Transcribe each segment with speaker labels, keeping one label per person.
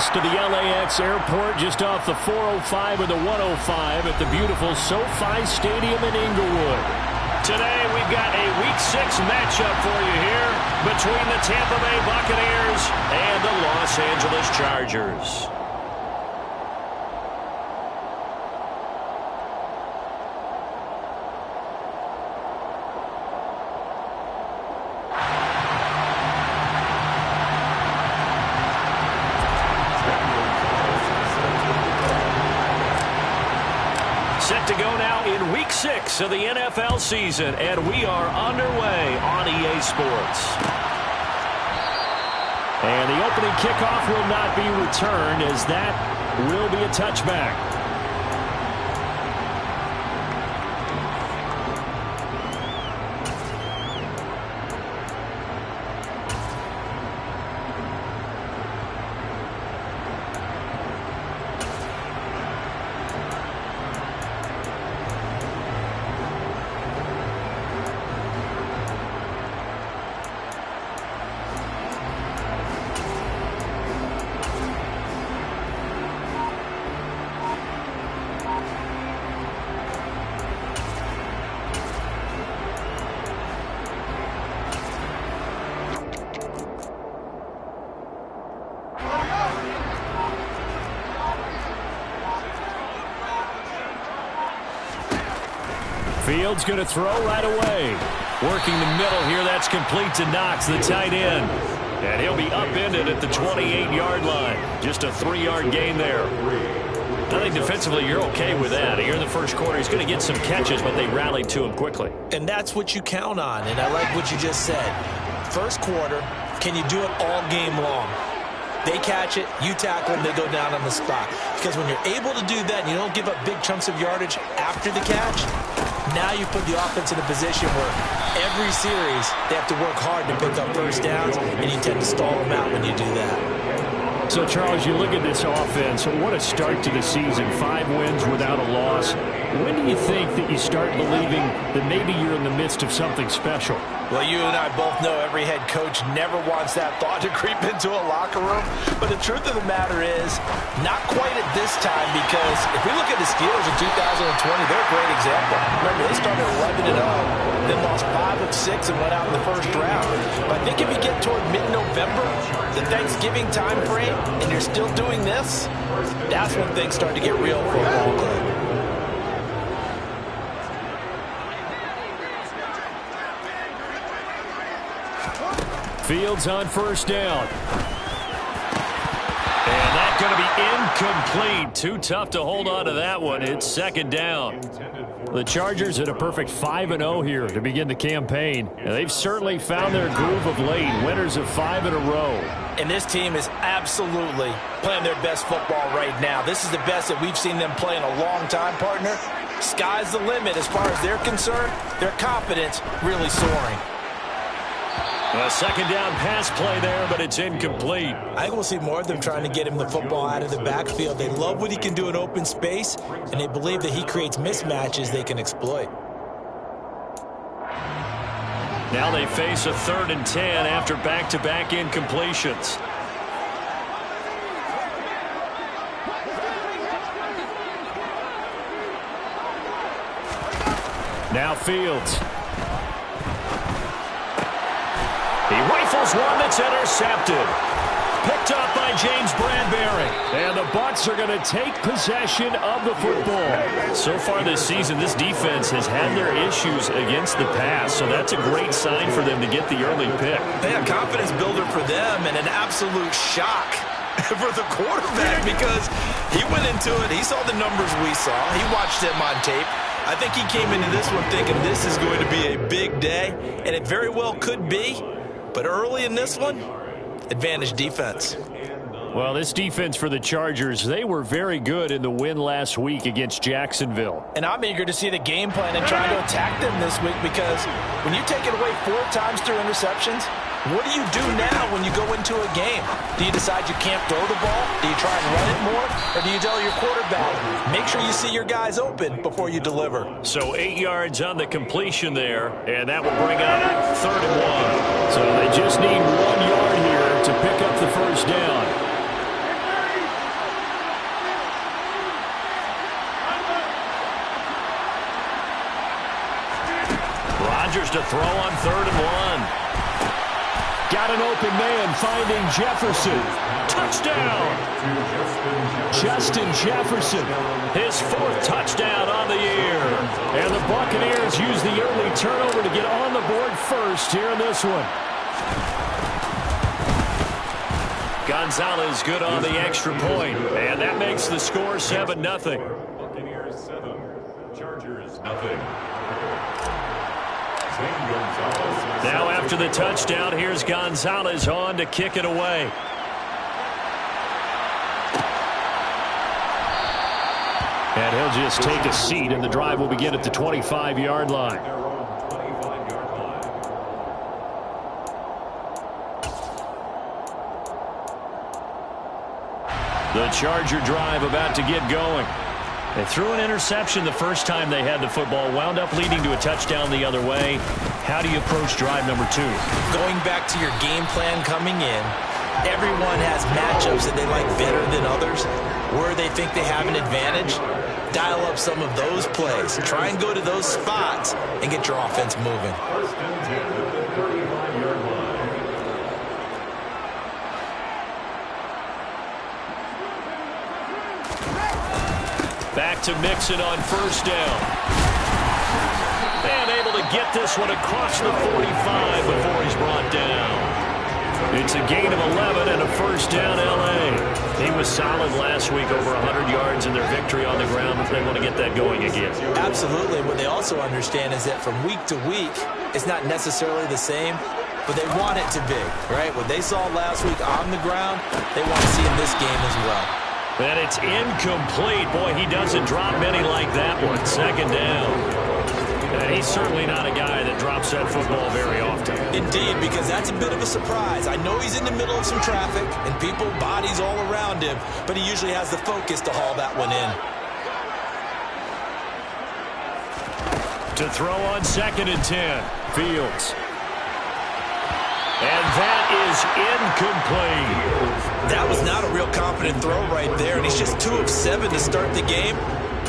Speaker 1: east of the LAX airport, just off the 405 and the 105 at the beautiful SoFi Stadium in Inglewood. Today, we've got a Week 6 matchup for you here between the Tampa Bay Buccaneers and the Los Angeles Chargers. Set to go now in Week 6 of the NFL season, and we are underway on EA Sports. And the opening kickoff will not be returned, as that will be a touchback. Fields going to throw right away. Working the middle here. That's complete to Knox, the tight end. And he'll be upended at the 28-yard line. Just a 3-yard gain there. I think defensively you're okay with that. Here in the first quarter, he's going to get some catches, but they rallied to him quickly.
Speaker 2: And that's what you count on, and I like what you just said. First quarter, can you do it all game long? They catch it, you tackle them, they go down on the spot. Because when you're able to do that and you don't give up big chunks of yardage after the catch, now you put the offense in a position where every series they have to work hard to pick up first downs, and you tend to stall them out when you do that.
Speaker 1: So, Charles, you look at this offense, what a start to the season. 5 wins without a loss. When do you think that you start believing that maybe you're in the midst of something special?
Speaker 2: Well, you and I both know every head coach never wants that thought to creep into a locker room. But the truth of the matter is, not quite at this time, because if we look at the Steelers in 2020, they're a great example. Remember, they started 11-0, then lost 5 of 6 and went out in the first round. But I think if you get toward mid-November, the Thanksgiving time frame, and you're still doing this, that's when things start to get real for a ball club.
Speaker 1: Fields on first down. And that's going to be incomplete. Too tough to hold on to that one. It's second down. The Chargers at a perfect 5-0 here to begin the campaign. And they've certainly found their groove of late. Winners of 5 in a row.
Speaker 2: And this team is absolutely playing their best football right now. This is the best that we've seen them play in a long time, partner. Sky's the limit as far as they're concerned. Their confidence really soaring.
Speaker 1: A second down pass play there, but it's incomplete.
Speaker 2: I think we'll see more of them trying to get him the football out of the backfield. They love what he can do in open space, and they believe that he creates mismatches they can exploit.
Speaker 1: Now they face a 3rd and 10 after back-to-back incompletions. Now Fields. He rifles one that's intercepted. Picked up by James Bradbury. And the Bucs are going to take possession of the football. So far this season, this defense has had their issues against the pass. So that's a great sign for them to get the early pick.
Speaker 2: Yeah, confidence builder for them, and an absolute shock for the quarterback, because he went into it. He saw the numbers we saw. He watched them on tape. I think he came into this one thinking this is going to be a big day, and it very well could be. But early in this one, advantage defense.
Speaker 1: Well, this defense for the Chargers, they were very good in the win last week against Jacksonville.
Speaker 2: And I'm eager to see the game plan and try to attack them this week, because when you take it away 4 times through interceptions, what do you do now when you go into a game? Do you decide you can't throw the ball? Do you try and run it more? Or do you tell your quarterback, make sure you see your guys open before you deliver?
Speaker 1: So 8 yards on the completion there, and that will bring up 3rd and 1. So they just need 1 yard here to pick up the first down. Chargers to throw on 3rd and 1. Got an open man finding Jefferson. Touchdown! Justin Jefferson, his 4th touchdown on the year. And the Buccaneers use the early turnover to get on the board first here in this one. Gonzalez good on the extra point, and that makes the score 7-0.
Speaker 3: Buccaneers 7, Chargers nothing.
Speaker 1: Now after the touchdown, here's Gonzalez on to kick it away. And he'll just take a seat, and the drive will begin at the 25-yard line. The Charger drive about to get going. They threw an interception the first time they had the football, wound up leading to a touchdown the other way. How do you approach drive number 2?
Speaker 2: Going back to your game plan coming in, everyone has matchups that they like better than others. Where they think they have an advantage, dial up some of those plays. Try and go to those spots and get your offense moving.
Speaker 1: Back to Mixon on 1st down. And able to get this one across the 45 before he's brought down. It's a gain of 11 and a 1st down L.A. He was solid last week, over 100 yards in their victory on the ground, if they want to get that going again.
Speaker 2: Absolutely. What they also understand is that from week to week, it's not necessarily the same, but they want it to be, right? What they saw last week on the ground, they want to see in this game as well.
Speaker 1: And it's incomplete. Boy, he doesn't drop many like that one. 2nd down. And he's certainly not a guy that drops that football very often.
Speaker 2: Indeed, because that's a bit of a surprise. I know he's in the middle of some traffic and people, bodies all around him, but he usually has the focus to haul that one in.
Speaker 1: To throw on 2nd and 10. Fields. And that is incomplete.
Speaker 2: That was not a real confident throw right there, and he's just 2 of 7 to start the game.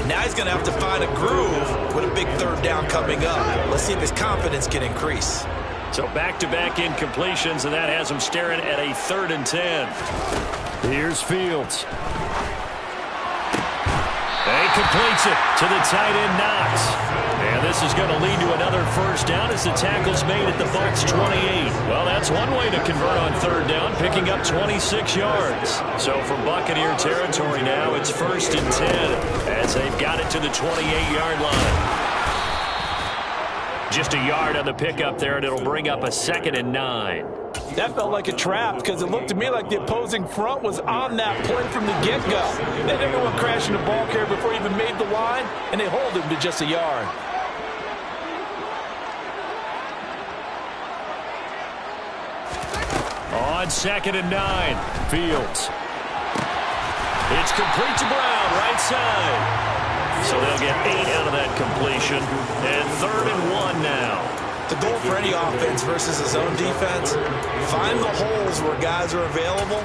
Speaker 2: Now he's going to have to find a groove with a big 3rd down coming up. Let's see if his confidence can increase.
Speaker 1: So back-to-back incompletions, and that has him staring at a 3rd and 10. Here's Fields. And he completes it to the tight end, Knox. And this is going to lead to another 1st down as the tackle's made at the Bucs 28. Well, that's one way to convert on 3rd down, picking up 26 yards. So from Buccaneer territory now, it's 1st and 10 as they've got it to the 28-yard line. Just a yard on the pickup there, and it'll bring up a 2nd and 9.
Speaker 4: That felt like a trap because it looked to me like the opposing front was on that play from the get-go. They had everyone crashing the ball carrier before he even made the line, and they hold him to just a yard.
Speaker 1: On 2nd and 9, Fields. It's complete to Brown, right side. So they'll get 8 out of that completion. And 3rd and 1 now.
Speaker 2: The goal for any offense versus a zone defense, find the holes where guys are available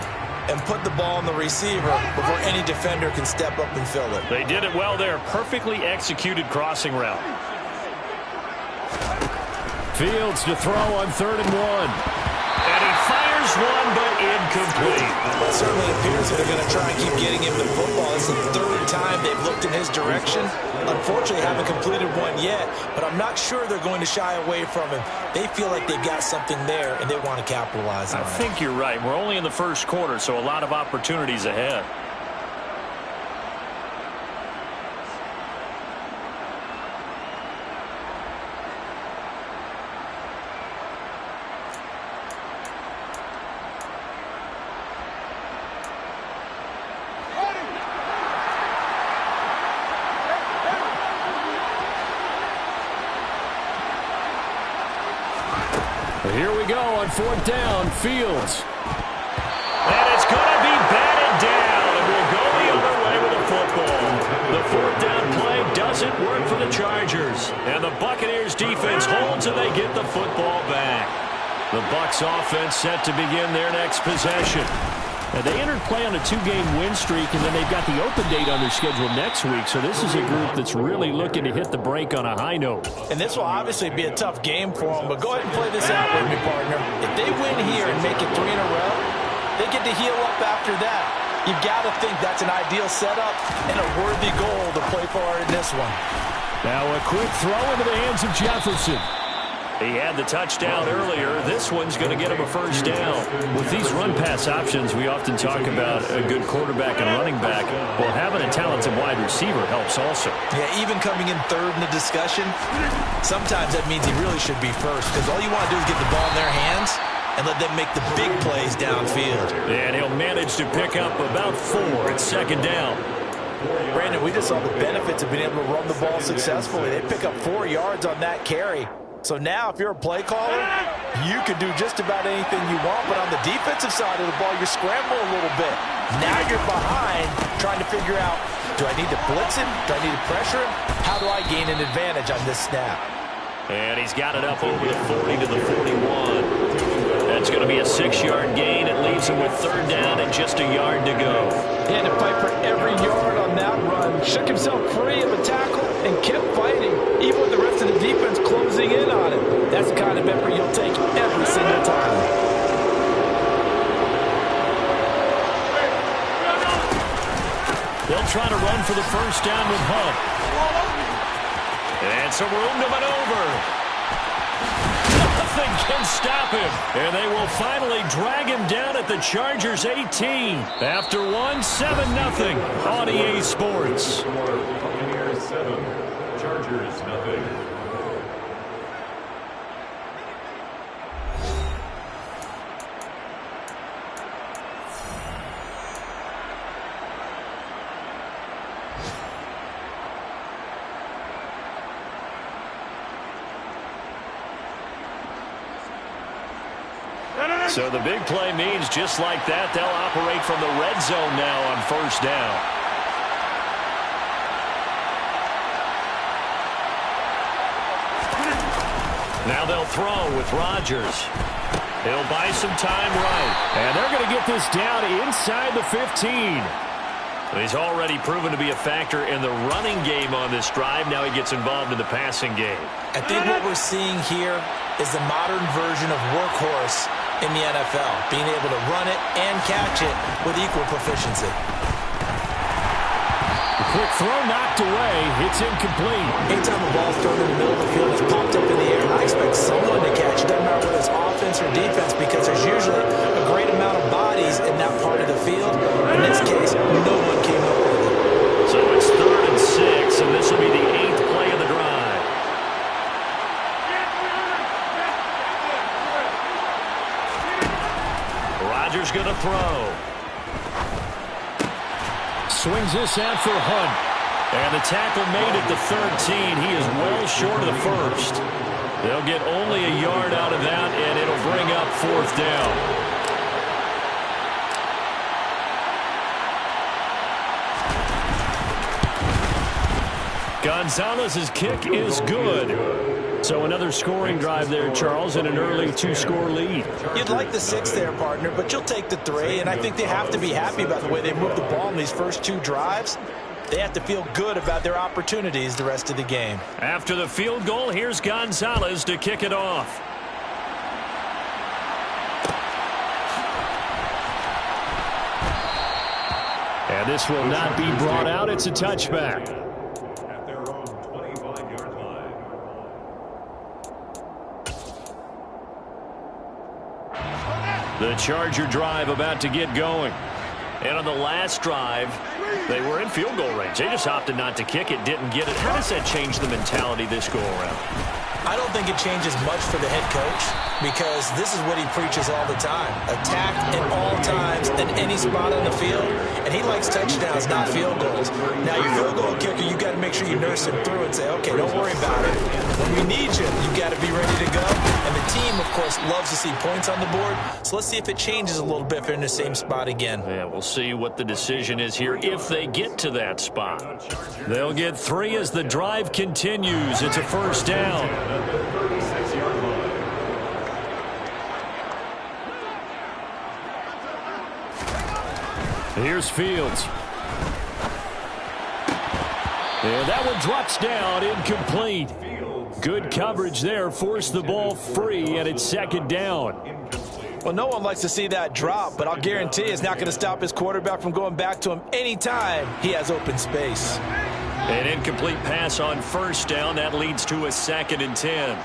Speaker 2: and put the ball on the receiver before any defender can step up and fill it.
Speaker 1: They did it well there. Perfectly executed crossing route. Fields to throw on 3rd and 1. And he fires one, but incomplete.
Speaker 2: It certainly appears that they're going to try and keep getting him the football. It's the 3rd time they've looked in his direction. Unfortunately, haven't completed one yet, but I'm not sure they're going to shy away from him. They feel like they've got something there, and they want to capitalize on it.
Speaker 1: I think you're right. We're only in the 1st quarter, so a lot of opportunities ahead. Here we go on 4th down, Fields. And it's going to be batted down, and we'll go the other way with the football. The 4th down play doesn't work for the Chargers, and the Buccaneers defense holds and they get the football back. The Bucs offense set to begin their next possession. And they entered play on a 2-game win streak, and then they've got the open date on their schedule next week. So this is a group that's really looking to hit the break on a high note.
Speaker 2: And this will obviously be a tough game for them, but go ahead and play this out with me, partner. If they win here and make it 3 in a row, they get to heal up after that. You've got to think that's an ideal setup and a worthy goal to play for in this one.
Speaker 1: Now a quick throw into the hands of Jefferson. He had the touchdown earlier. This one's going to get him a first down. With these run-pass options, we often talk about a good quarterback and running back. Well, having a talented wide receiver helps also.
Speaker 2: Yeah, even coming in third in the discussion, sometimes that means he really should be first, because all you want to do is get the ball in their hands and let them make the big plays downfield.
Speaker 1: And he'll manage to pick up about 4 at second down.
Speaker 2: Brandon, we just saw the benefits of being able to run the ball successfully. They pick up 4 yards on that carry. So now if you're a play caller, you can do just about anything you want. But on the defensive side of the ball, you're scrambling a little bit. Now you're behind trying to figure out, do I need to blitz him? Do I need to pressure him? How do I gain an advantage on this snap?
Speaker 1: And he's got it up over the 40 to the 41. That's going to be a 6-yard gain. It leaves him with 3rd down and just a yard to go.
Speaker 4: He had to fight for every yard on that run. Shook himself free of a tackle and kept fighting, even with the rest of the defense closing in on him. That's the kind of effort you'll take every single time.
Speaker 1: They'll try to run for the first down with Hunt. And some room to maneuver. Nothing can stop him. And they will finally drag him down at the Chargers 18. After 1, 7-0 on EA Sports.
Speaker 3: Buccaneers 7, Chargers 0.
Speaker 1: So the big play means just like that, they'll operate from the red zone now on first down. Now they'll throw with Rodgers. He'll buy some time right. And they're going to get this down inside the 15. He's already proven to be a factor in the running game on this drive. Now he gets involved in the passing game.
Speaker 2: I think what we're seeing here is the modern version of workhorse in the NFL, being able to run it and catch it with equal proficiency.
Speaker 1: The quick throw knocked away. It's incomplete.
Speaker 2: Anytime a ball's thrown in the middle of the field, it's popped up in the air, and I expect someone to catch it. Doesn't matter whether it's offense or defense, because there's usually a great amount of bodies in that part of the field. In this case, no one came up with it.
Speaker 1: So it's 3rd and 6, and this will be the 8th play of the drive. Rodgers going to throw. Swings this out for Hunt. And the tackle made at the 13. He is well short of the first. They'll get only a yard out of that, and it'll bring up 4th down. Gonzalez's kick is good. So another scoring drive there, Charles, and an early 2-score lead.
Speaker 2: You'd like the 6 there, partner, but you'll take the 3, and I think they have to be happy about the way they moved the ball in these first 2 drives. They have to feel good about their opportunities the rest of the game.
Speaker 1: After the field goal, here's Gonzalez to kick it off. And this will not be brought out. It's a touchback.
Speaker 3: At their own 25-yard line.
Speaker 1: The Charger drive about to get going. And on the last drive, they were in field goal range. They just opted not to kick it, didn't get it. How does that change the mentality this go around?
Speaker 2: I don't think it changes much for the head coach, because this is what he preaches all the time. Attack at all times in any spot on the field, and he likes touchdowns, not field goals. Now, your field goal kicker, you got to make sure you nurse him through and say, okay, don't worry about it. When we need you, you got to be ready to go. And the team, of course, loves to see points on the board, so let's see if it changes a little bit if they're in the same spot again.
Speaker 1: Yeah, we'll see what the decision is here if they get to that spot. They'll get 3 as the drive continues. It's a first down.
Speaker 3: 36-yard line.
Speaker 1: Here's Fields. And that one drops down, incomplete. Good coverage there, forced the ball free, and it's second down.
Speaker 4: Well, no one likes to see that drop, but I'll guarantee it's not going to stop his quarterback from going back to him anytime he has open space.
Speaker 1: An incomplete pass on first down. That leads to a 2nd and 10.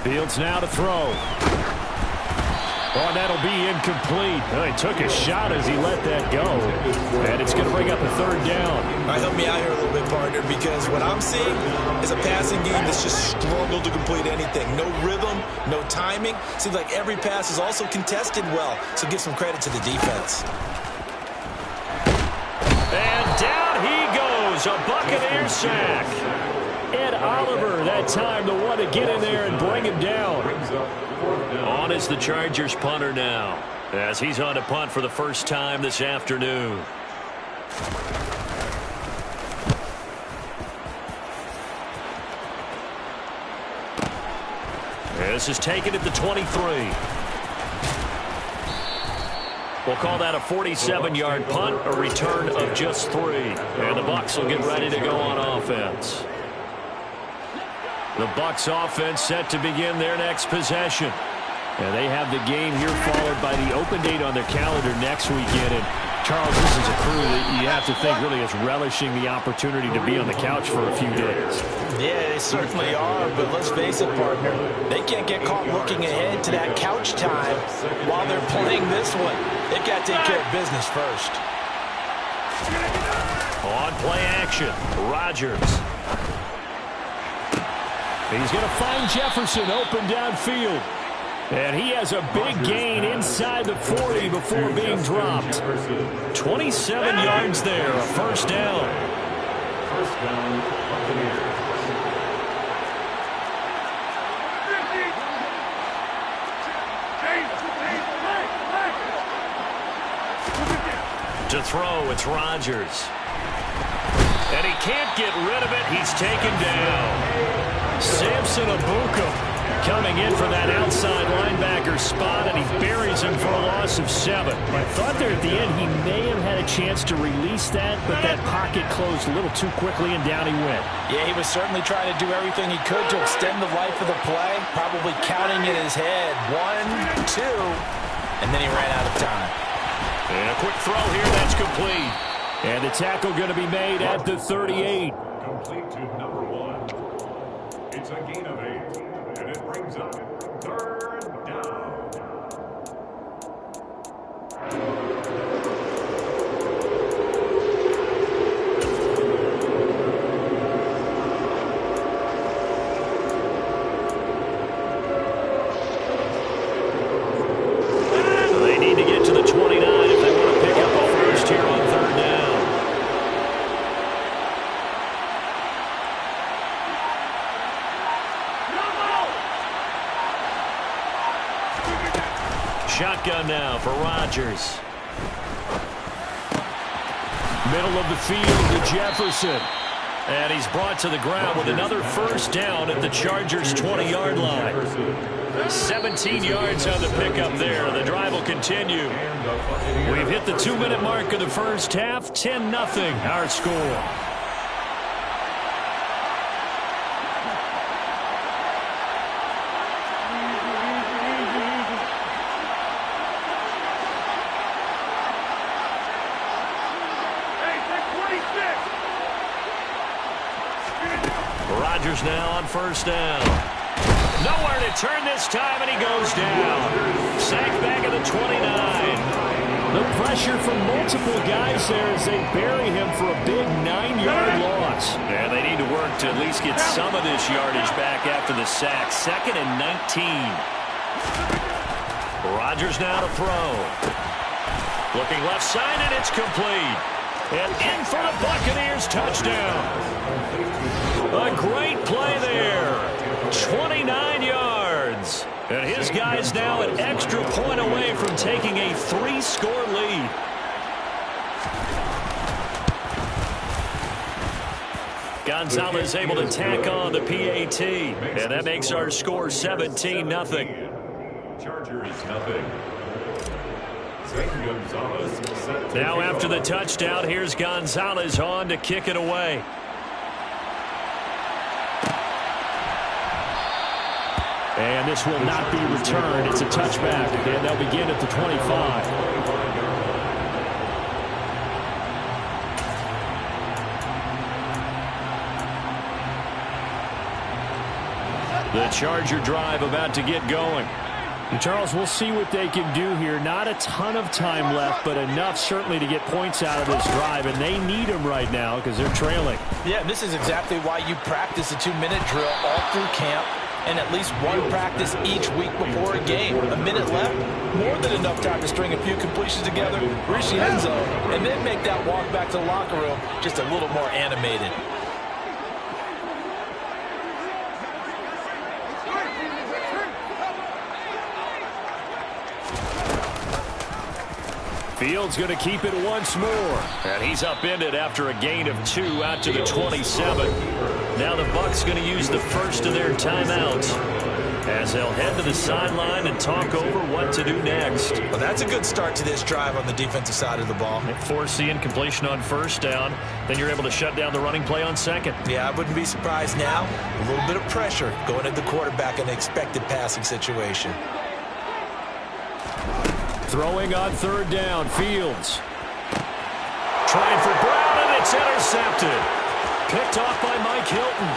Speaker 1: Fields now to throw. Oh, that'll be incomplete. Oh, he took a shot as he let that go. And it's going to bring up a 3rd down.
Speaker 2: All right, help me out here a little bit, partner, because what I'm seeing is a passing game that's just struggled to complete anything. No rhythm, no timing. Seems like every pass is also contested well, so give some credit to the defense.
Speaker 1: And down he goes, a Buccaneer sack. Ed Oliver that time the one to get in there and bring him down. On is the Chargers punter now, as he's on to punt for the first time this afternoon. This is taken at the 23. We'll call that a 47-yard punt, a return of just 3. And the Bucs will get ready to go on offense. The Bucs offense set to begin their next possession. And they have the game here followed by the open date on their calendar next weekend. And Charles, this is a crew that you have to think really is relishing the opportunity to be on the couch for a few days.
Speaker 4: Yeah, they certainly are, but let's face it, partner. They can't get caught looking ahead to that couch time while they're playing this one. They got to take care of business first.
Speaker 1: On play action, Rodgers. He's going to find Jefferson open downfield. And he has a big gain inside the 40 before being dropped. 27 yards there, a first down.
Speaker 3: First down, Buccaneers.
Speaker 1: To throw, it's Rodgers. And he can't get rid of it. He's taken down. Samson Abuka coming in from that outside linebacker spot, and he buries him for a loss of 7. I thought there at the end he may have had a chance to release that, but that pocket closed a little too quickly, and down he went.
Speaker 4: Yeah, he was certainly trying to do everything he could to extend the life of the play, probably counting in his head 1, 2, and then he ran out of time.
Speaker 1: And a quick throw here, that's complete. And the tackle going to be made at the 38.
Speaker 3: Complete to number 1. It's a gain of 8. And it brings up 3rd down.
Speaker 1: They need to get to the 29 if they want to pick up a first here on 3rd down. Shotgun now for Rodgers. Middle of the field to Jefferson. And he's brought to the ground with another first down at the Chargers' 20-yard line. 17 yards on the pickup there. The drive will continue. We've hit the 2-minute mark of the first half. 10-0 our score. Rodgers now on first down. Nowhere to turn this time, and he goes down. Sacked back at the 29. The pressure from multiple guys there as they bury him for a big 9-yard loss. Yeah, they need to work to at least get some of this yardage back after the sack. 2nd and 19. Rodgers now to throw. Looking left side, and it's complete. And in for the Buccaneers, touchdown. A great play there. 29 yards. And his guy's now an extra point away from taking a 3-score lead. Gonzalez able to tack on the PAT, and that makes our score 17-0.
Speaker 3: Chargers nothing. Zane Gonzalez set to
Speaker 1: Now
Speaker 3: kick
Speaker 1: after the
Speaker 3: off.
Speaker 1: touchdown, here's Gonzalez on to kick it away. And this will not be returned. It's a touchback, and they'll begin at the 25. The Charger drive about to get going.
Speaker 5: And Charles, we'll see what they can do here. Not a ton of time left, but enough certainly to get points out of this drive, and they need them right now because they're trailing.
Speaker 4: Yeah, this is exactly why you practice a 2-minute drill all through camp and at least one practice each week before a game. A minute left, more than enough time to string a few completions together, reach the end zone, and then make that walk back to the locker room just a little more animated.
Speaker 1: Fields going to keep it once more. And he's upended after a gain of 2 out to the 27. Now the Bucs going to use the first of their timeouts as they'll head to the sideline and talk over what to do next.
Speaker 2: Well, that's a good start to this drive on the defensive side of the ball.
Speaker 1: Force the incompletion on first down. Then you're able to shut down the running play on second.
Speaker 2: Yeah, I wouldn't be surprised now. A little bit of pressure going at the quarterback in an expected passing situation.
Speaker 1: Throwing on third down, Fields. Trying for Brown, and it's intercepted. Picked off by Mike Hilton.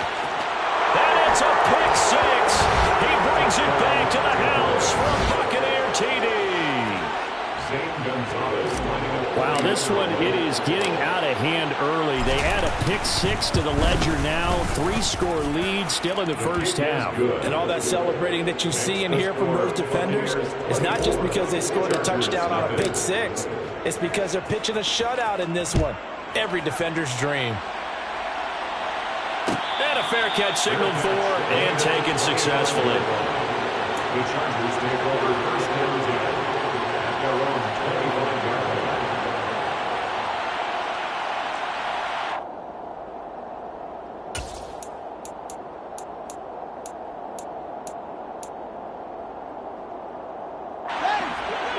Speaker 1: And it's a pick six. He brings it back to the house from Buccaneer TD.
Speaker 3: Zane Gonzalez lining up.
Speaker 5: Wow, this one, it is getting out of hand early. They add a pick six to the ledger now. 3-score lead still in the first half.
Speaker 4: And all that celebrating that you see and hear from those defenders is not just because they scored a touchdown on a pick six. It's because they're pitching a shutout in this one. Every defender's dream.
Speaker 1: And a fair catch signaled for and taken successfully.
Speaker 3: The Chargers take over first down at their own 25-yard line.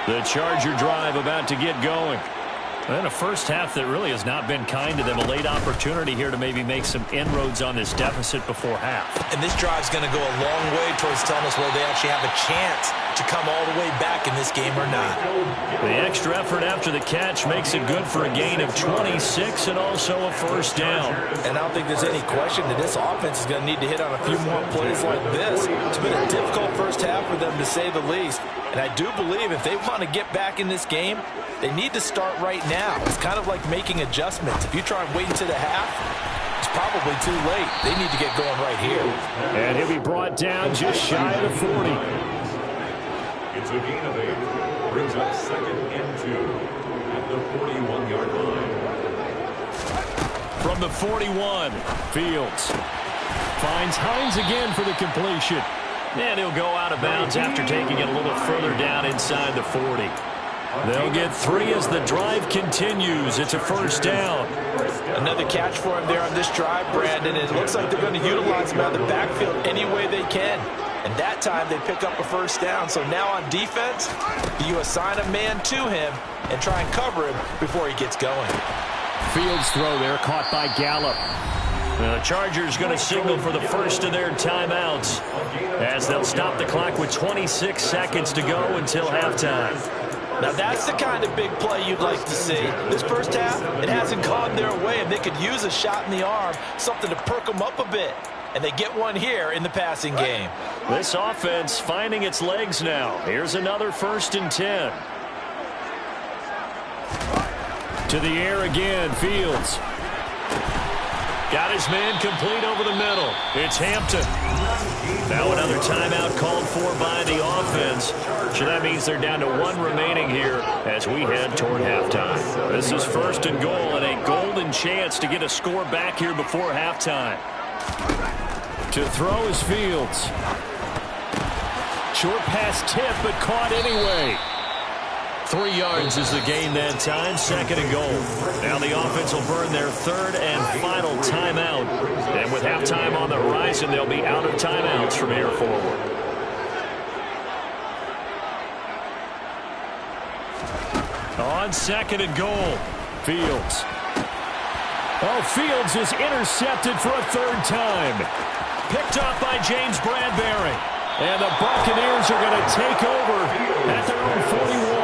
Speaker 1: The Charger drive about to get going. And a first half that really has not been kind to them. A late opportunity here to maybe make some inroads on this deficit before half.
Speaker 2: And this drive's going to go a long way towards telling us whether they actually have a chance to come all the way back in this game or not.
Speaker 1: The extra effort after the catch makes it good for a gain of 26 and also a first down.
Speaker 4: And I don't think there's any question that this offense is going to need to hit on a few more plays like this. It's been a difficult first half for them, to say the least. And I do believe if they want to get back in this game, they need to start right now. It's kind of like making adjustments. If you try and wait until the half, it's probably too late. They need to get going right here.
Speaker 5: And he'll be brought down just shy of the 40.
Speaker 3: It's a gain of 8. Brings up second and 2 at the 41-yard line.
Speaker 1: From the 41,
Speaker 5: Fields finds Hines again for the completion.
Speaker 1: and he'll go out of bounds after taking it a little further down inside the 40. They'll get 3 as the drive continues. It's a first down.
Speaker 4: Another catch for him there on this drive, Brandon. It looks like they're going to utilize him out of the backfield any way they can. And that time they pick up a first down. So now on defense, you assign a man to him and try and cover him before he gets going.
Speaker 5: Fields throw there, caught by Gallup.
Speaker 1: The Chargers going to signal for the first of their timeouts as they'll stop the clock with 26 seconds to go until halftime.
Speaker 4: Now that's the kind of big play you'd like to see. This first half, it hasn't gone their way, and they could use a shot in the arm, something to perk them up a bit. And they get one here in the passing game.
Speaker 1: This offense finding its legs now. Here's another 1st and 10.
Speaker 5: To the air again, Fields.
Speaker 1: Got his man complete over the middle. It's Hampton. Now another timeout called for by the offense. So that means they're down to 1 remaining here as we head toward halftime. This is 1st and goal and a golden chance to get a score back here before halftime.
Speaker 5: To throw is Fields. Short pass tip, but caught anyway.
Speaker 1: 3 yards is the gain that time, 2nd and goal. Now the offense will burn their 3rd and final timeout. And with halftime on the horizon, they'll be out of timeouts from here forward. On 2nd and goal, Fields. Oh, Fields is intercepted for a 3rd time. Picked off by James Bradbury. And the Buccaneers are going to take over at their own 41.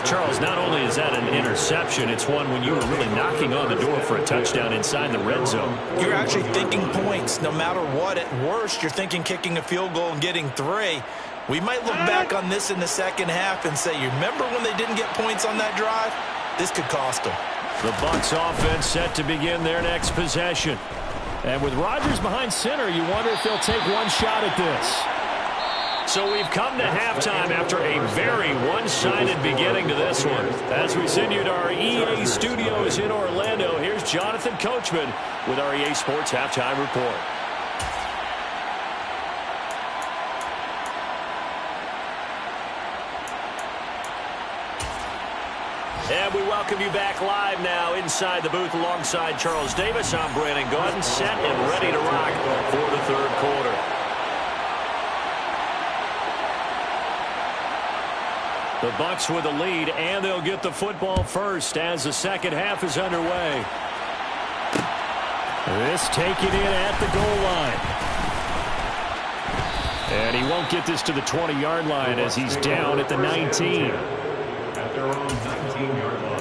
Speaker 1: Charles, not only is that an interception, it's one when you were really knocking on the door for a touchdown inside the red zone.
Speaker 2: You're actually thinking points. No matter what, at worst, you're thinking kicking a field goal and getting 3. We might look back on this in the second half and say, you remember when they didn't get points on that drive? This could cost them.
Speaker 1: The Bucs offense set to begin their next possession. And with Rodgers behind center, you wonder if they'll take one shot at this. So we've come to halftime after a very one-sided beginning to this one. As we send you to our EA studios in Orlando, here's Jonathan Coachman with our EA Sports Halftime Report. And we welcome you back live now inside the booth alongside Charles Davis. I'm Brandon Gaudin, set and ready to rock for the 3rd quarter. The Bucs with a lead, and they'll get the football first as the second half is underway. This taken in at the goal line. And he won't get this to the 20-yard line as he's down at the 19.
Speaker 3: At their own 19-yard line.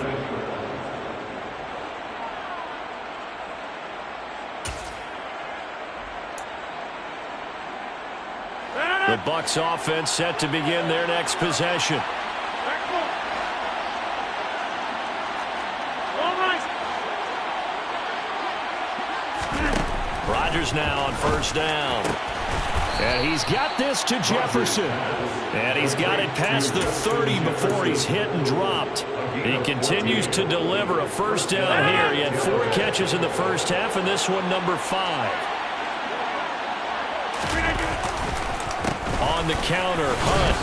Speaker 1: The Bucs offense set to begin their next possession. Rodgers now on 1st down. And he's got this to Jefferson. And he's got it past the 30 before he's hit and dropped. He continues to deliver a 1st down here. He had 4 catches in the first half, and this one number 5. On the counter, Hunt.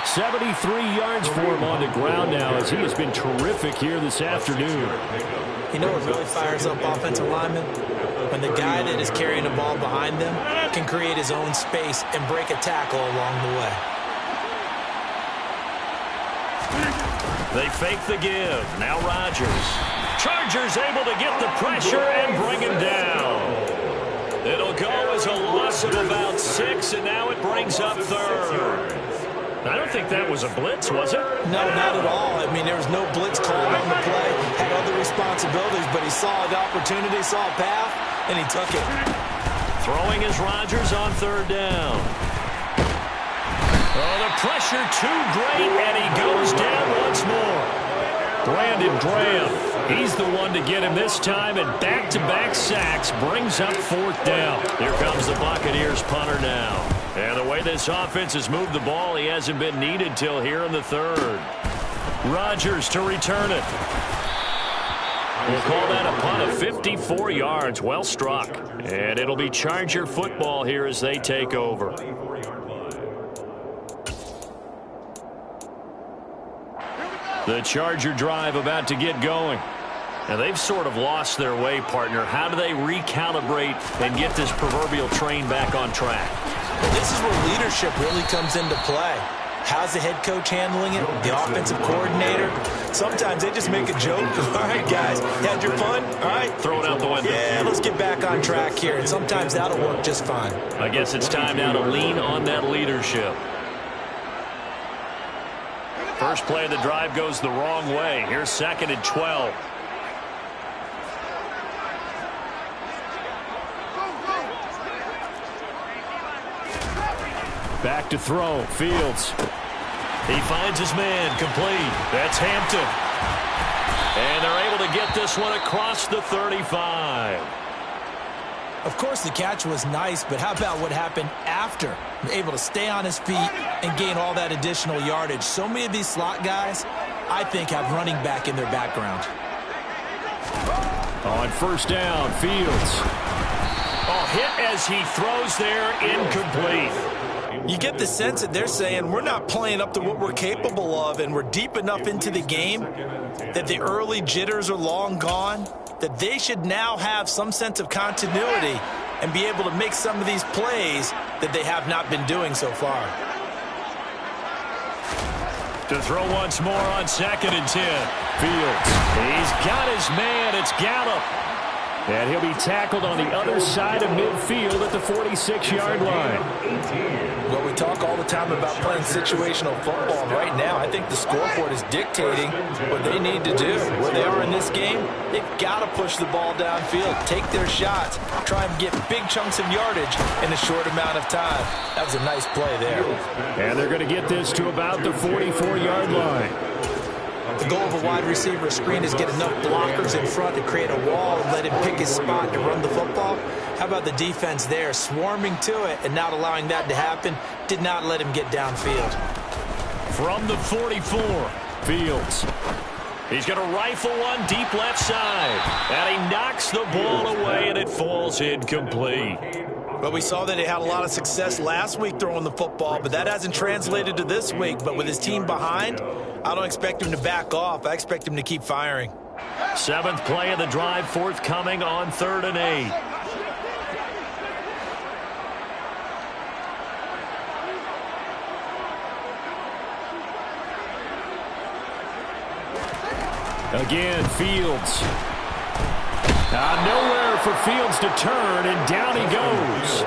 Speaker 1: 73 yards for him on the ground now as he has been terrific here this afternoon.
Speaker 2: You know what really fires up offensive linemen? When the guy that is carrying the ball behind them can create his own space and break a tackle along the way.
Speaker 1: They fake the give. Now Rodgers. Chargers able to get the pressure and bring him down. It'll go as a loss of about 6, and now it brings up 3rd. I don't think that was a blitz, was it?
Speaker 2: No, not at all. I mean, there was no blitz called on the play. Had other responsibilities, but he saw an opportunity, saw a path, and he took it.
Speaker 1: Throwing is Rodgers on 3rd down. Oh, the pressure too great, and he goes down once more. Brandon Graham, he's the one to get him this time, and back-to-back sacks brings up 4th down. Here comes the Buccaneers punter now. And the way this offense has moved the ball, he hasn't been needed till here in the 3rd. Rodgers to return it. We'll call that a punt of 54 yards. Well struck. And it'll be Charger football here as they take over. The Charger drive about to get going. Now, they've sort of lost their way, partner. How do they recalibrate and get this proverbial train back on track?
Speaker 2: Well, this is where leadership really comes into play. How's the head coach handling it? The offensive coordinator? Sometimes they just make a joke. All right, guys, had your fun? All right.
Speaker 1: Throw it out the window.
Speaker 2: Yeah, let's get back on track here. And sometimes that'll work just fine.
Speaker 1: I guess it's time now to lean on that leadership. First play of the drive goes the wrong way. Here's 2nd and 12. Back to throw. Fields. He finds his man. Complete. That's Hampton. And they're able to get this one across the 35.
Speaker 2: Of course, the catch was nice, but how about what happened after? Able to stay on his feet and gain all that additional yardage. So many of these slot guys, I think, have running back in their background.
Speaker 1: On 1st down, Fields. Oh, hit as he throws there, incomplete.
Speaker 2: You get the sense that they're saying we're not playing up to what we're capable of, and we're deep enough into the game that the early jitters are long gone, that they should now have some sense of continuity and be able to make some of these plays that they have not been doing so far.
Speaker 1: To throw once more on 2nd and 10. Fields. He's got his man. It's Gallup. And he'll be tackled on the other side of midfield at the 46-yard line.
Speaker 2: Well, we talk all the time about playing situational football. And right now, I think the scoreboard is dictating what they need to do. Where they are in this game, they've got to push the ball downfield, take their shots, try and get big chunks of yardage in a short amount of time. That was a nice play there.
Speaker 5: And they're going to get this to about the 44-yard line.
Speaker 2: The goal of a wide receiver screen is get enough blockers in front to create a wall and let him pick his spot to run the football. How about the defense there, swarming to it and not allowing that to happen? Did not let him get downfield.
Speaker 1: From the 44, Fields. He's going to rifle one deep left side. And he knocks the ball away, and it falls incomplete.
Speaker 2: But we saw that he had a lot of success last week throwing the football, but that hasn't translated to this week. But with his team behind, I don't expect him to back off. I expect him to keep firing.
Speaker 1: 7th play of the drive forthcoming on 3rd and 8.
Speaker 5: Again, Fields. Nowhere for Fields to turn, and down he goes.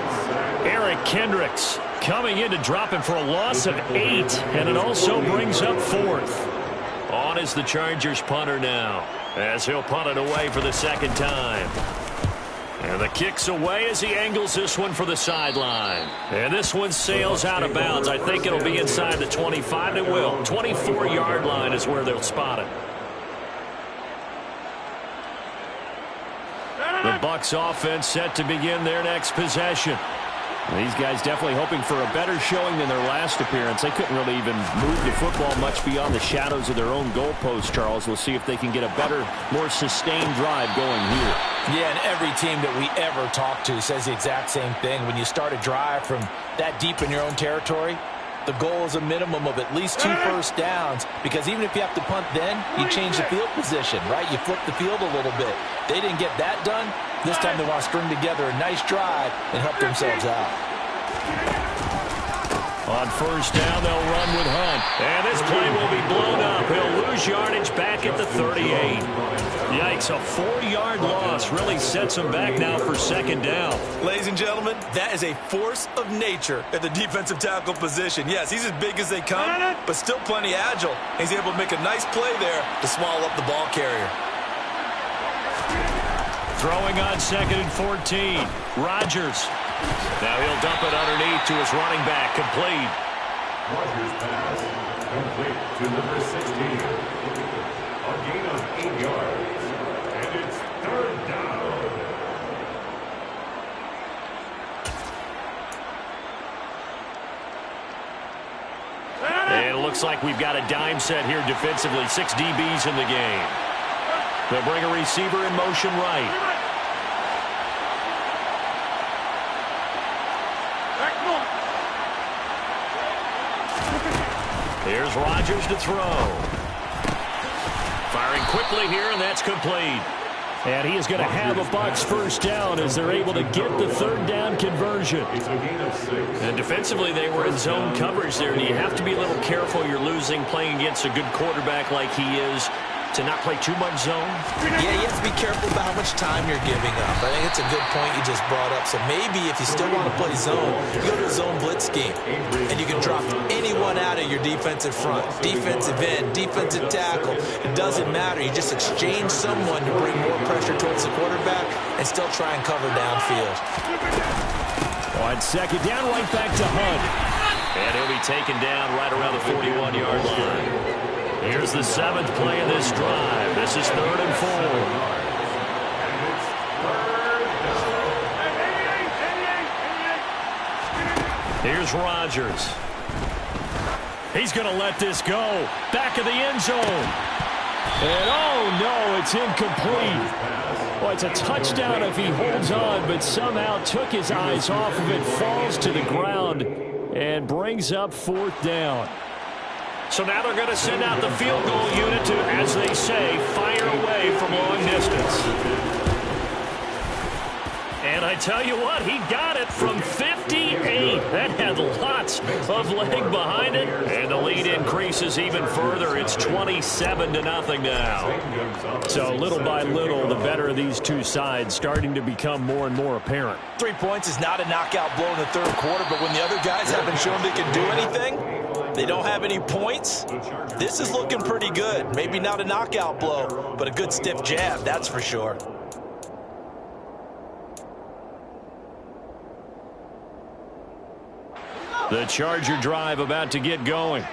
Speaker 5: Eric Kendricks coming in to drop him for a loss of 8, and it also brings up 4th.
Speaker 1: On is the Chargers punter now, as he'll punt it away for the 2nd time. And the kick's away as he angles this one for the sideline. And this one sails out of bounds. I think it'll be inside the 25. It will. 24-yard line is where they'll spot it. The Bucs offense set to begin their next possession.
Speaker 5: These guys definitely hoping for a better showing than their last appearance. They couldn't really even move the football much beyond the shadows of their own goalpost, Charles. We'll see if they can get a better, more sustained drive going here.
Speaker 2: Yeah, and every team that we ever talk to says the exact same thing. When you start a drive from that deep in your own territory, the goal is a minimum of at least 2 first downs, because even if you have to punt then, you change the field position, right? You flip the field a little bit. They didn't get that done. This time they want to string together a nice drive and help themselves out.
Speaker 1: On 1st down, they'll run with Hunt. And this play will be blown up. He'll lose yardage back at the 38. Yikes, a 4-yard loss really sets him back now for 2nd down.
Speaker 2: Ladies and gentlemen, that is a force of nature at the defensive tackle position. Yes, he's as big as they come, but still plenty agile. He's able to make a nice play there to swallow up the ball carrier.
Speaker 1: Throwing on 2nd and 14. Rodgers. Now he'll dump it underneath to his running back. Complete.
Speaker 3: Rodgers pass complete to number 16. A gain of 8 yards. And it's 3rd down.
Speaker 1: And it looks like we've got a dime set here defensively. 6 DBs in the game. They'll bring a receiver in motion right. Here's Rodgers to throw. Firing quickly here, and that's complete.
Speaker 5: And he is going to have a Bucs 1st down as they're able to get the 3rd down conversion.
Speaker 3: It's a gain of 6.
Speaker 1: And defensively, they were in zone coverage there, and you have to be a little careful. You're losing playing against a good quarterback like he is, to not play too much zone.
Speaker 2: Yeah, you have to be careful about how much time you're giving up. I think it's a good point you just brought up. So maybe if you still want to play zone, you go to a zone blitz scheme, and you can drop anyone out of your defensive front, defensive end, defensive tackle. It doesn't matter. You just exchange someone to bring more pressure towards the quarterback and still try and cover downfield.
Speaker 5: On 2nd down, right back to Hunt.
Speaker 1: And he'll be taken down right around the 41-yard line. Here's the 7th play of this drive. This is 3rd and 4. Here's Rodgers. He's going to let this go. Back of the end zone.
Speaker 5: And oh no, it's incomplete. Well, it's a touchdown if he holds on, but somehow took his eyes off of it, falls to the ground. and brings up 4th down.
Speaker 1: So now they're going to send out the field goal unit to, as they say, fire away from long distance. And I tell you what, he got it from 58. That had lots of leg behind it. And the lead increases even further. It's 27-0 now.
Speaker 5: So little by little, the better of these two sides starting to become more and more apparent.
Speaker 2: 3 points is not a knockout blow in the third quarter, but when the other guys haven't shown they can do anything, they don't have any points, this is looking pretty good. Maybe not a knockout blow, but a good stiff jab, that's for sure.
Speaker 5: The Charger drive about to get going.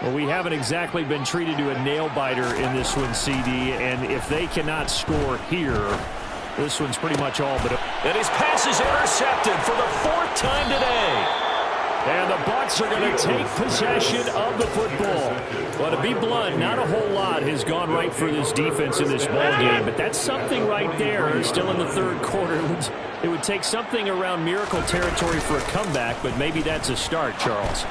Speaker 5: Well, we haven't exactly been treated to a nail-biter in this one, CD, and if they cannot score here, this one's pretty much all but...
Speaker 1: And his pass is intercepted for the 4th time today.
Speaker 5: And the Bucs are going to take possession of the football. Well, to be blunt, not a whole lot has gone right for this defense in this ball game, but that's something right there. Still in the third quarter. It would take something around miracle territory for a comeback, but maybe that's a start, Charles.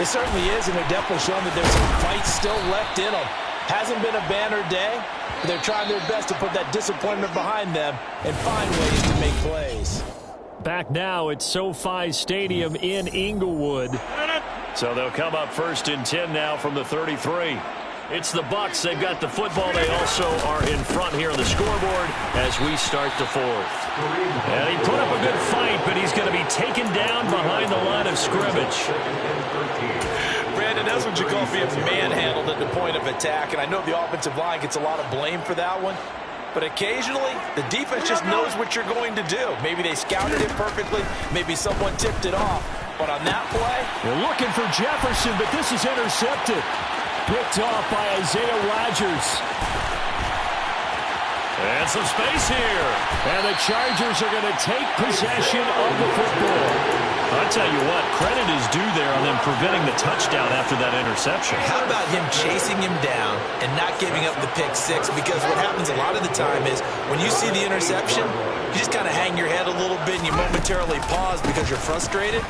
Speaker 2: It certainly is, and they're definitely showing that there's some fight still left in them. Hasn't been a banner day, but they're trying their best to put that disappointment behind them and find ways to make plays.
Speaker 5: Back now at SoFi Stadium in Inglewood.
Speaker 1: So they'll come up 1st and 10 now from the 33. It's the Bucs. They've got the football. They also are in front here on the scoreboard as we start the 4th. And he put up a good fight, but he's going to be taken down behind the line of scrimmage.
Speaker 2: Brandon, that's what you call being manhandled at the point of attack, and I know the offensive line gets a lot of blame for that one. But occasionally, the defense just knows what you're going to do. Maybe they scouted it perfectly. Maybe someone tipped it off. But on that play...
Speaker 5: They're looking for Jefferson, but this is intercepted. Picked off by Isaiah Rodgers.
Speaker 1: And some space here.
Speaker 5: And the Chargers are going to take possession of the football.
Speaker 1: I'll tell you what, credit is due there on them preventing the touchdown after that interception.
Speaker 2: How about him chasing him down and not giving up the pick six? Because what happens a lot of the time is when you see the interception, you just kind of hang your head a little bit and you momentarily pause because you're frustrated.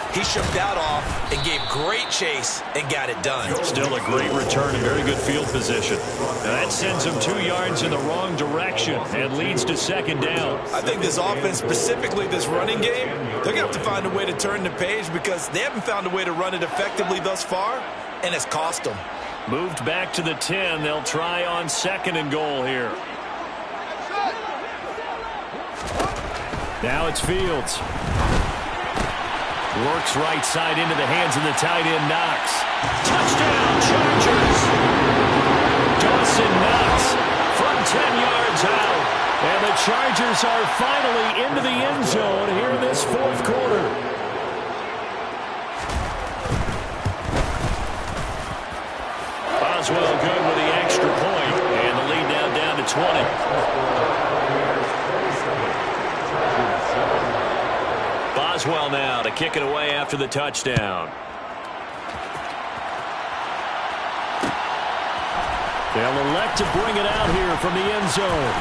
Speaker 2: He shook that off and gave great chase and got it done.
Speaker 1: Still a great return and very good field position. And that sends him 2 yards in the wrong direction and leads to 2nd down.
Speaker 2: I think this offense, specifically this running game, they're going to have to find a way to turn the page because they haven't found a way to run it effectively thus far, and it's cost them.
Speaker 1: Moved back to the 10. They'll try on 2nd and goal here.
Speaker 5: Now it's Fields.
Speaker 1: Works right side into the hands of the tight end, Knox. Touchdown, Chargers! Dawson Knox from 10 yards out.
Speaker 5: And the Chargers are finally into the end zone here in this 4th quarter.
Speaker 1: Boswell good with the extra point, and the lead now down to 20. Boswell now to kick it away after the touchdown.
Speaker 5: They'll elect to bring it out here from the end zone.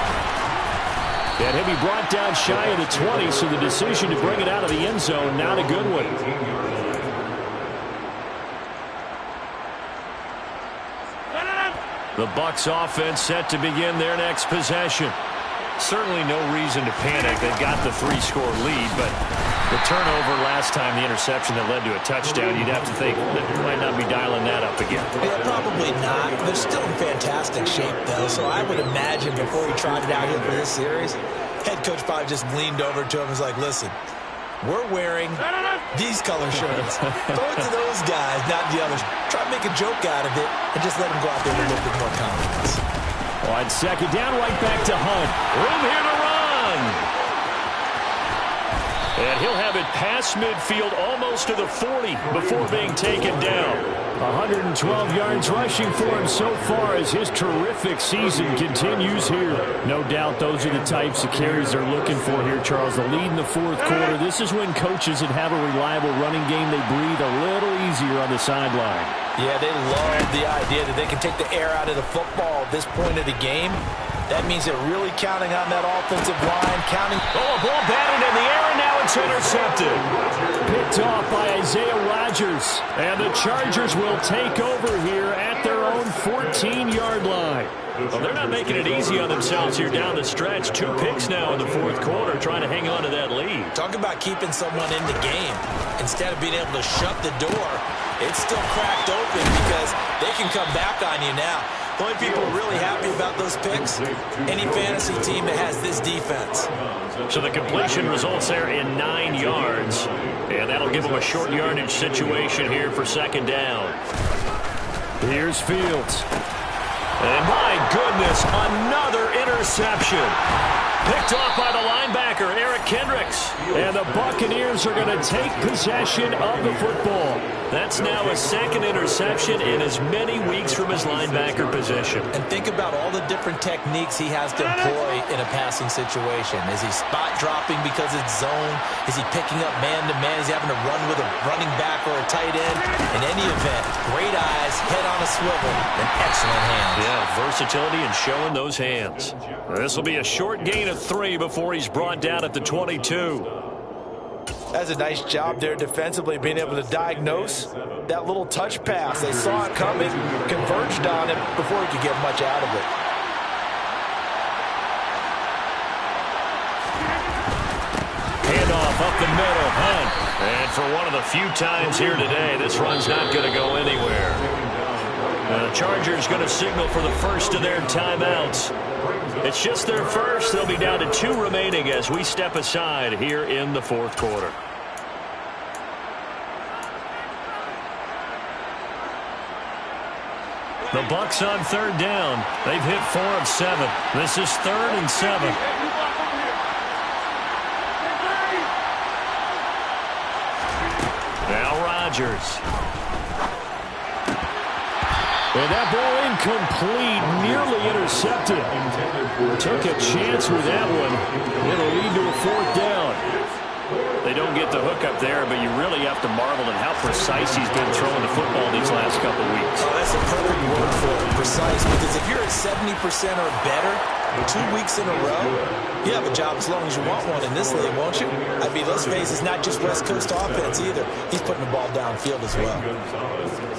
Speaker 5: And he'll be brought down shy of the 20, so the decision to bring it out of the end zone, not a good one.
Speaker 1: The Bucs offense set to begin their next possession. Certainly no reason to panic. They've got the 3-score lead, but the turnover last time, the interception that led to a touchdown, you'd have to think that they might not be dialing that up again.
Speaker 2: Yeah, probably not. They're still in fantastic shape, though, so I would imagine before he trotted out here for this series, head coach probably just leaned over to him and was like, listen, we're wearing these color shirts. Throw it to those guys, not the others. Try to make a joke out of it and just let them go out there with a little bit more confidence.
Speaker 5: On 2nd down, right back to Hunt.
Speaker 1: Room here to run. And he'll have it past midfield almost to the 40 before being taken down.
Speaker 5: 112 yards rushing for him so far as his terrific season continues here. No doubt those are the types of carries they're looking for here, Charles. The lead in the 4th quarter. This is when coaches that have a reliable running game, they breathe a little easier on the sideline.
Speaker 2: Yeah, they love the idea that they can take the air out of the football at this point of the game. That means they're really counting on that offensive line, counting.
Speaker 1: Oh, a ball batted in the air, and now it's intercepted.
Speaker 5: picked off by Isaiah Rodgers. And the Chargers will take over here at their own 14-yard line.
Speaker 1: Well, they're not making it easy on themselves here down the stretch. 2 picks now in the fourth quarter, trying to hang on to that lead.
Speaker 2: Talk about keeping someone in the game. Instead of being able to shut the door, it's still cracked open because they can come back on you now. The only people really happy about those picks, any fantasy team that has this defense.
Speaker 1: So the completion results there in 9 yards. And that'll give them a short yardage situation here for second down.
Speaker 5: Here's Fields.
Speaker 1: And my goodness, another interception. Picked off by the linebacker, Eric Kendricks.
Speaker 5: And the Buccaneers are going to take possession of the football.
Speaker 1: That's now a second interception in as many weeks from his linebacker position.
Speaker 2: And think about all the different techniques he has to employ in a passing situation. Is he spot dropping because it's zone? Is he picking up man-to-man? Is he having to run with a running back or a tight end? In any event, great eyes, head on a swivel, and excellent hands.
Speaker 1: Yeah, versatility and showing those hands. This will be a short gain of 3 before he's brought down at the 22.
Speaker 2: That's a nice job there defensively, being able to diagnose that little touch pass. They saw it coming, converged on it before he could get much out of it.
Speaker 1: Handoff up the middle, Hunt. And for one of the few times here today, this run's not going to go anywhere. The Chargers going to signal for the first of their timeouts. It's just their first. They'll be down to 2 remaining as we step aside here in the fourth quarter. The Bucs on third down. They've hit 4 of 7. This is 3rd and 7. Now Rodgers.
Speaker 5: And that ball incomplete, nearly intercepted. Took a chance with that one. It'll lead to a 4th down.
Speaker 1: They don't get the hook up there, but you really have to marvel at how precise he's been throwing the football these last couple weeks.
Speaker 2: Oh, that's a perfect word for it, precise, because if you're at 70% or better 2 weeks in a row, you have a job as long as you want one in this league, won't you? I mean, let's face it, it's not just West Coast offense either. He's putting the ball downfield as well.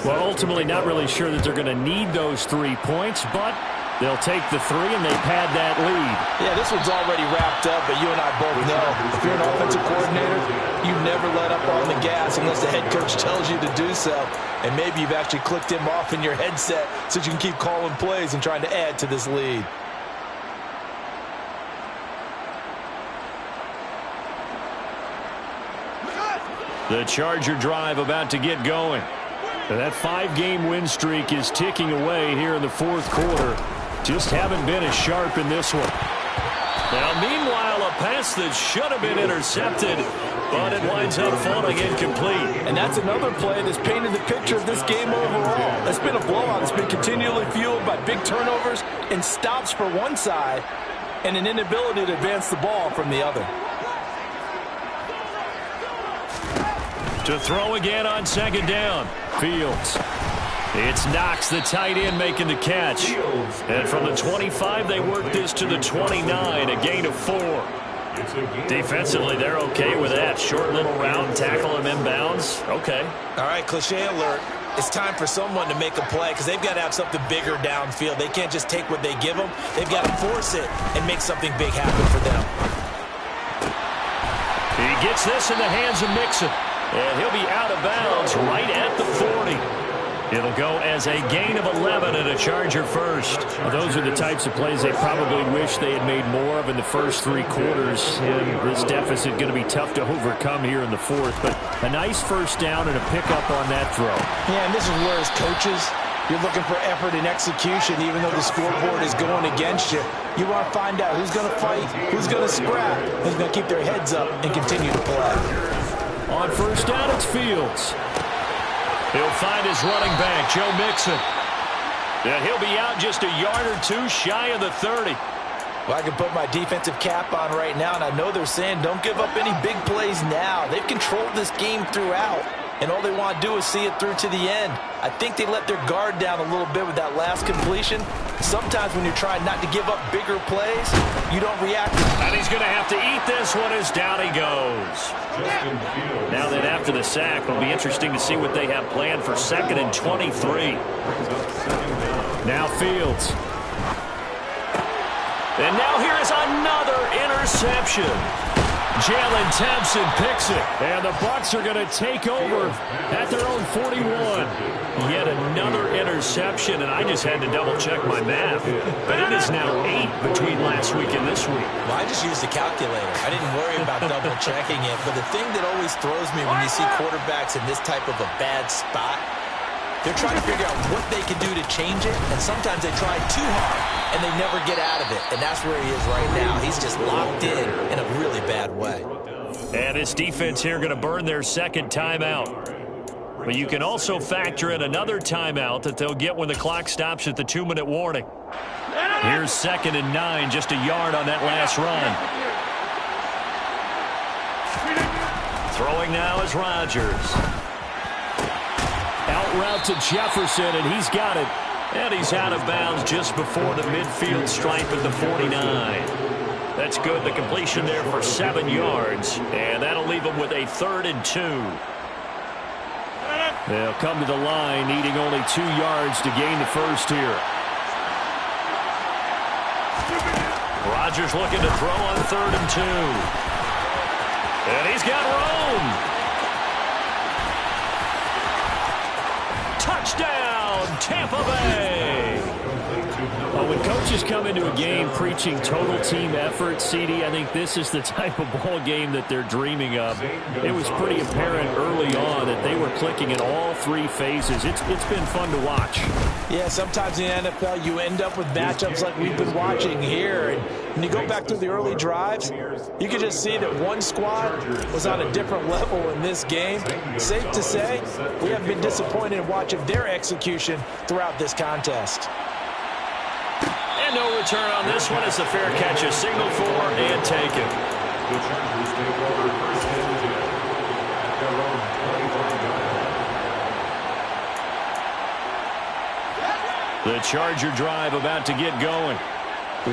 Speaker 5: Well, ultimately not really sure that they're going to need those 3 points, but they'll take the 3 and they pad that lead.
Speaker 2: Yeah, this one's already wrapped up, but you and I both know if you're an offensive coordinator, you never let up on the gas unless the head coach tells you to do so. And maybe you've actually clicked him off in your headset so you can keep calling plays and trying to add to this lead.
Speaker 5: The Charger drive about to get going. That 5-game win streak is ticking away here in the fourth quarter. Just haven't been as sharp in this one.
Speaker 1: Now, meanwhile, a pass that should have been intercepted, but it winds up falling incomplete.
Speaker 2: And that's another play that's painted the picture of this game overall. It's been a blowout. It's been continually fueled by big turnovers and stops for one side and an inability to advance the ball from the other.
Speaker 1: To throw again on second down.
Speaker 5: Fields.
Speaker 1: It's Knox, the tight end, making the catch. And from the 25, they work this to the 29, a gain of 4. Defensively, they're okay with that. Short little round, tackle him inbounds. Okay.
Speaker 2: All right, cliche alert. It's time for someone to make a play because they've got to have something bigger downfield. They can't just take what they give them. They've got to force it and make something big happen for them.
Speaker 1: He gets this in the hands of Mixon. And he'll be out of bounds right at the 40. It'll go as a gain of 11 and a Charger first.
Speaker 5: Well, those are the types of plays they probably wish they had made more of in the first 3 quarters. And this deficit going to be tough to overcome here in the fourth. But a nice first down and a pickup on that throw.
Speaker 2: Yeah, and this is where as coaches, you're looking for effort and execution even though the scoreboard is going against you. You want to find out who's going to fight, who's going to scrap, who's going to keep their heads up and continue to play.
Speaker 5: On first down, it's Fields.
Speaker 1: He'll find his running back, Joe Mixon. And he'll be out just a yard or 2 shy of the 30.
Speaker 2: Well, I can put my defensive cap on right now, and I know they're saying don't give up any big plays now. They've controlled this game throughout, and all they want to do is see it through to the end. I think they let their guard down a little bit with that last completion, Sometimes when you're trying not to give up bigger plays, you don't react.
Speaker 1: And he's going to have to eat this one as down he goes. Now then, after the sack, it'll be interesting to see what they have planned for 2nd and 23. Now Fields. And now here is another interception. Jalen Thompson picks it. And the Bucs are going to take over at their own 41. Yet another interception, and I just had to double-check my math. But it is now 8 between last week and this week.
Speaker 2: Well, I just used the calculator. I didn't worry about double-checking it. But the thing that always throws me when you see quarterbacks in this type of a bad spot, they're trying to figure out what they can do to change it, and sometimes they try too hard, and they never get out of it. And that's where he is right now. He's just locked in a really bad way.
Speaker 1: And his defense here going to burn their 2nd timeout. But you can also factor in another timeout that they'll get when the clock stops at the 2-minute warning. Here's 2nd and 9, just a yard on that last run. Throwing now is Rodgers. Out route to Jefferson, and he's got it. And he's out of bounds just before the midfield stripe at the 49. That's good. The completion there for 7 yards. And that'll leave them with a 3rd and 2. They'll come to the line, needing only 2 yards to gain the first here. Rodgers looking to throw on 3rd and 2. And he's got Rome. Touchdown, Tampa Bay. When coaches come into a game preaching total team effort, CD, I think this is the type of ball game that they're dreaming of. It was pretty apparent early on that they were clicking in all 3 phases. It's been fun to watch.
Speaker 2: Yeah, sometimes in the NFL you end up with matchups like we've been watching here. And when you go back to the early drives, you can just see that one squad was on a different level in this game. Safe to say, we have been disappointed in watching their execution throughout this contest.
Speaker 1: And no return on this one. It's a fair catch, a signal for, and take it.
Speaker 3: The Chargers take over 1st and 10 at their own 25 yard line.
Speaker 1: The Charger drive about to get going.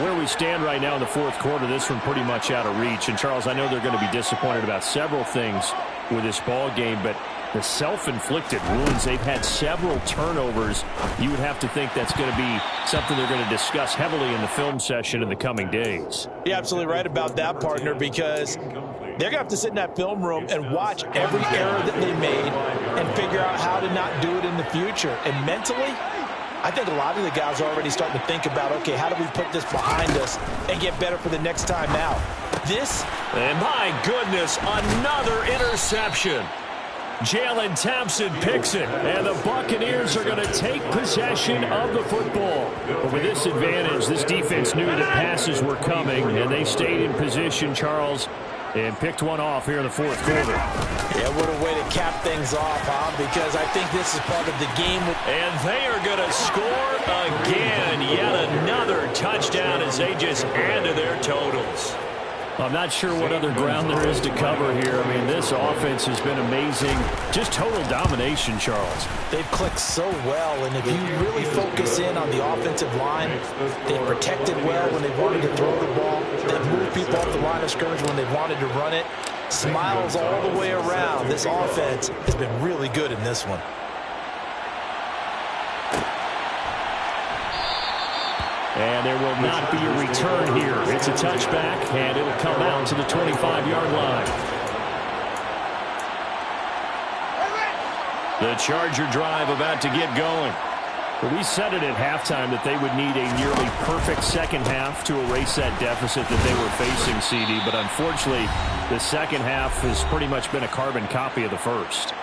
Speaker 1: Where we stand right now in the 4th quarter, this one pretty much out of reach. And, Charles, I know they're going to be disappointed about several things with this ball game, but the self-inflicted wounds, they've had several turnovers. You would have to think that's going to be something they're going to discuss heavily in the film session in the coming days.
Speaker 2: You're absolutely right about that, partner, because they're going to have to sit in that film room and watch every error that they made and figure out how to not do it in the future. And mentally, I think a lot of the guys are already starting to think about, okay, how do we put this behind us and get better for the next time out?
Speaker 1: And my goodness, another interception. Jalen Thompson picks it, and the Buccaneers are going to take possession of the football. But with this advantage, this defense knew that passes were coming, and they stayed in position, Charles, and picked one off here in the 4th quarter.
Speaker 2: Yeah, what a way to cap things off, huh? Because I think this is part of the game.
Speaker 1: And they are going to score again. Yet another touchdown as they just add to their totals.
Speaker 5: I'm not sure what other ground there is to cover here. I mean, this offense has been amazing. Just total domination, Charles.
Speaker 2: They've clicked so well, and if you really focus in on the offensive line, they've protected well when they wanted to throw the ball. They've moved people off the line of scrimmage when they wanted to run it. Smiles all the way around. This offense has been really good in this one.
Speaker 5: And there will not be a return here. It's a touchback, and it'll come out to the 25-yard line. The Charger drive about to get going. We said it at halftime that they would need a nearly perfect second half to erase that deficit that they were facing, CD. But unfortunately, the second half has pretty much been a carbon copy of the first.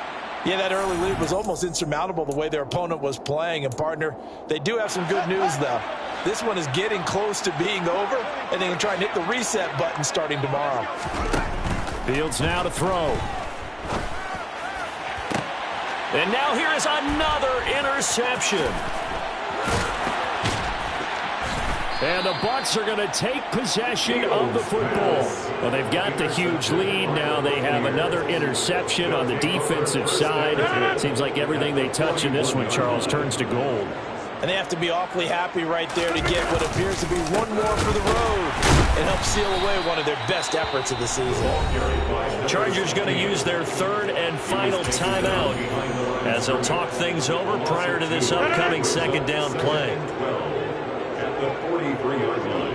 Speaker 2: Yeah, that early lead was almost insurmountable the way their opponent was playing. And, partner, they do have some good news, though. This one is getting close to being over, and they can try and hit the reset button starting tomorrow.
Speaker 1: Fields now to throw. And now here is another interception. And the Bucs are going to take possession of the football. Well, they've got the huge lead. Now they have another interception on the defensive side. It seems like everything they touch in this one, Charles, turns to gold.
Speaker 4: And they have to be awfully happy right there to get what appears to be one more for the road and help seal away one of their best efforts of the season.
Speaker 1: Chargers going to use their third and final timeout as they'll talk things over prior to this upcoming second down play.
Speaker 3: At the 43-yard line.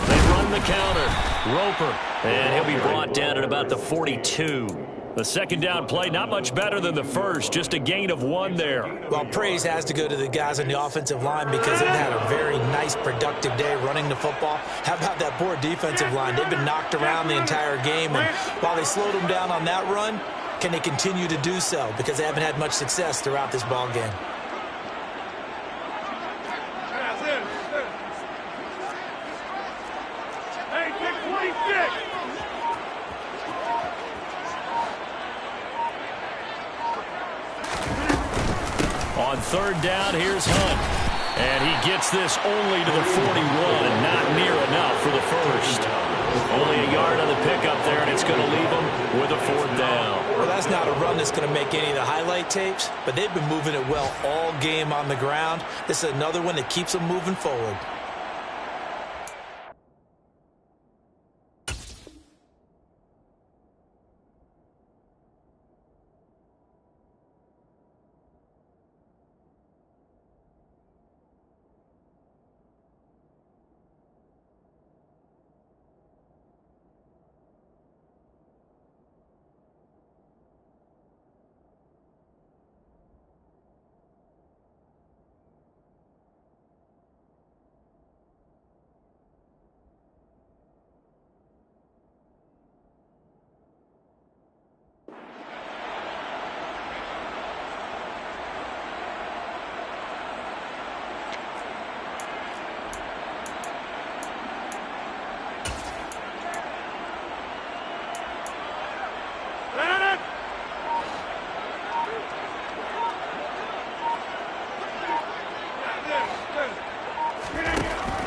Speaker 1: They run the counter. Roper, and he'll be brought down at about the 42. The second down play, not much better than the first, just a gain of 1 there.
Speaker 4: Well, praise has to go to the guys on the offensive line because they've had a very nice, productive day running the football. How about that poor defensive line? They've been knocked around the entire game, and while they slowed them down on that run, can they continue to do so? Because they haven't had much success throughout this ball game.
Speaker 1: On third down, here's Hunt. And he gets this only to the 41, not near enough for the first. Only a yard on the pickup there, and it's going to leave him with a 4th down.
Speaker 4: Well, that's not a run that's going to make any of the highlight tapes, but they've been moving it well all game on the ground. This is another one that keeps them moving forward.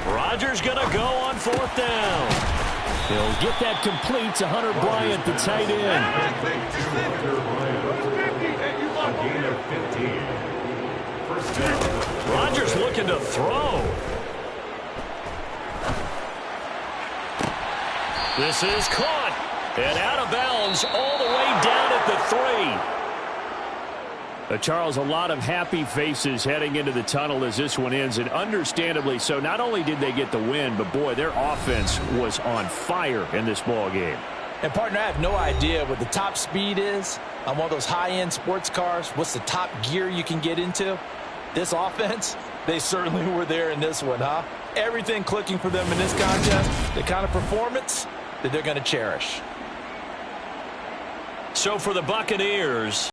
Speaker 1: Rodgers going to go on 4th down.
Speaker 5: He'll get that complete to Hunter Bryant, the tight end.
Speaker 3: A gain of 15. First down.
Speaker 1: Rodgers looking to throw. This is caught. And out of bounds all the way down at the 3.
Speaker 5: Charles, a lot of happy faces heading into the tunnel as this one ends, and understandably so. Not only did they get the win, but boy, their offense was on fire in this ball game.
Speaker 4: And partner, I have no idea what the top speed is on one of those high-end sports cars. What's the top gear you can get into? This offense, they certainly were there in this one, huh? Everything clicking for them in this contest, the kind of performance that they're going to cherish.
Speaker 1: So for the Buccaneers,